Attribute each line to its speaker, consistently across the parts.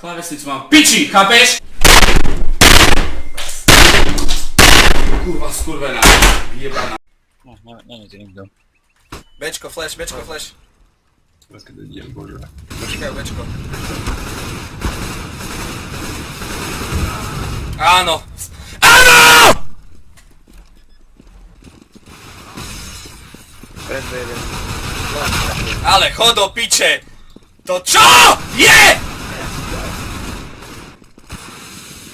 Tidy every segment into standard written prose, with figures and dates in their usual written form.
Speaker 1: Klávesnicu mám piči, chápeš? Kurva skurvená, jebaná.
Speaker 2: No, není ti nikto.
Speaker 3: Bčko, flash, Bčko, flash.
Speaker 4: Teraz keď idem, bože.
Speaker 3: Počkajú, Bčko. Áno! Áno! Ale chod do piče! To čo je?!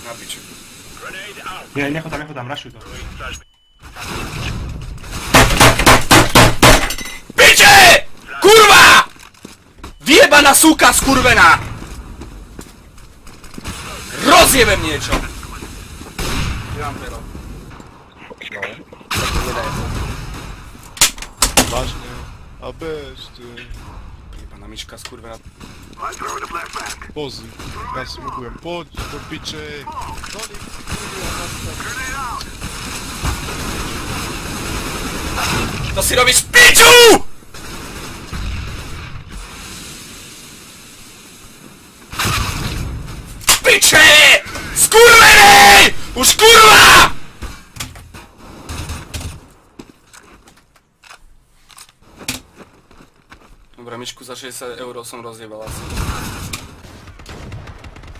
Speaker 3: Na piču.
Speaker 5: Nie, nechodám, rašuj to.
Speaker 3: Piče! Kurva! Vyjebaná súka skurvená! Rozjebem niečo! Ja mám pero.
Speaker 6: Vážne. A bežte.
Speaker 3: Jebaná myška skurvená.
Speaker 6: Pozri, ja smukujem. Poď do piče.
Speaker 3: To si robíš piču! Piče! Skurvený! Už kurva! Dobre, myšku za 60 € som rozjebal asi.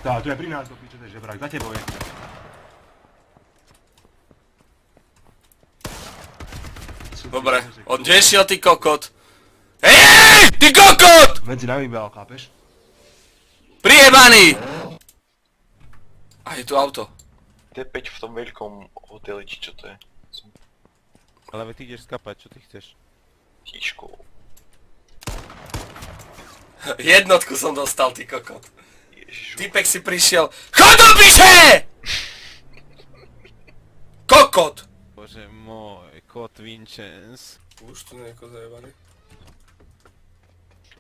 Speaker 5: Tá, tu je pri nás do piče, to je žebrák, za tebou je.
Speaker 3: Dobre, on kde šiel ty kokot? Hej! Ty kokot!
Speaker 5: Medzi nami bol, chápeš?
Speaker 3: Prijebaný! A je tu auto.
Speaker 7: T5 v tom veľkom hoteli, či čo to je?
Speaker 8: Ale ty ideš skapať, čo ty chceš?
Speaker 7: Tíškou.
Speaker 3: Jednotku som dostal, ty kokot.
Speaker 7: Ježišu.
Speaker 3: Typek si prišiel. Chod do piče! Kokot!
Speaker 8: Bože môj, kot Vincenz.
Speaker 3: Už tu nejako zajebaný.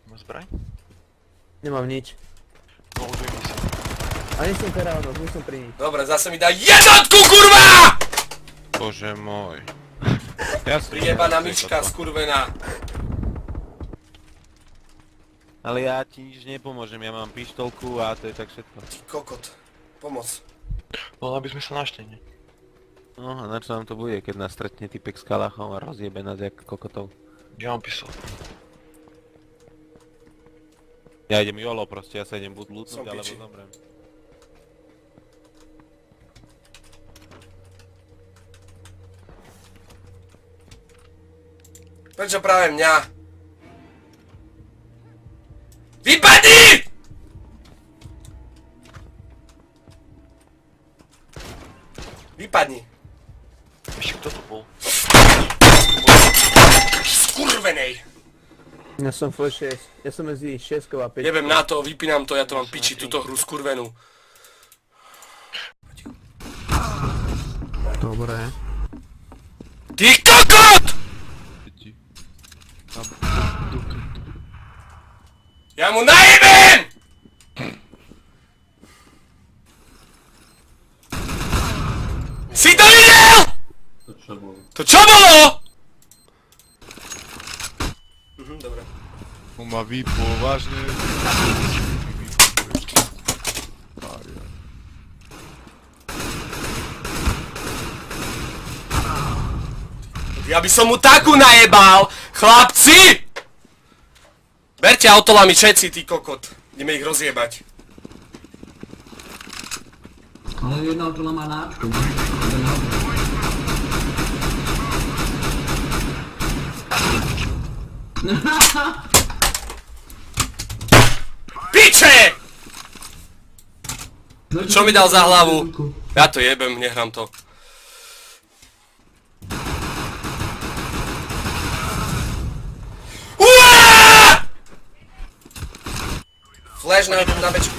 Speaker 7: Má zbraň?
Speaker 9: Nemám nič.
Speaker 7: No, uduj mi sa.
Speaker 9: A nie som Teránov, nie som pri nich.
Speaker 3: Dobre, zase mi dá jednotku, kurva!
Speaker 8: Bože môj.
Speaker 3: Prijebaná myčka, skurvená.
Speaker 8: Ale ja ti nič nepomôžem, ja mám pištolku a to je tak všetko.
Speaker 3: Ty kokot. Pomoc.
Speaker 7: No, aby sme sa našli, nie?
Speaker 8: No a na čo nám to bude, keď nás stretne typek s kalachom a rozjebe nás jak kokotov?
Speaker 7: Ja mám pistol.
Speaker 8: Ja idem jolo proste, ja sa idem buď
Speaker 3: Som
Speaker 8: lútnuť, alebo
Speaker 3: piči.
Speaker 8: zomrem.
Speaker 3: Prečo práve mňa? Vypadni! Vypadni.
Speaker 7: Ešte kto to bol?
Speaker 3: Skurvenej.
Speaker 9: Ja som flash 6. Ja som medzi 6 a 5.
Speaker 3: Jebem na to, vypínam to, ja to mám piči, túto hru skurvenú.
Speaker 9: Dobre.
Speaker 3: Ty kokot! Ja mu najebem! Si to videl?
Speaker 4: To čo bolo?
Speaker 3: To čo bolo? Dobre.
Speaker 6: On ma vypol, vážne.
Speaker 3: Ja by som mu takú najebal, chlapci! Berte autolami všetci, ty kokot. Ideme ich rozjebať.
Speaker 1: Ale jedna autola má náčku.
Speaker 3: Piče! Čo mi dal za hlavu? Ja to jebem, nehrám to. Uaaaa! Flash na bečku.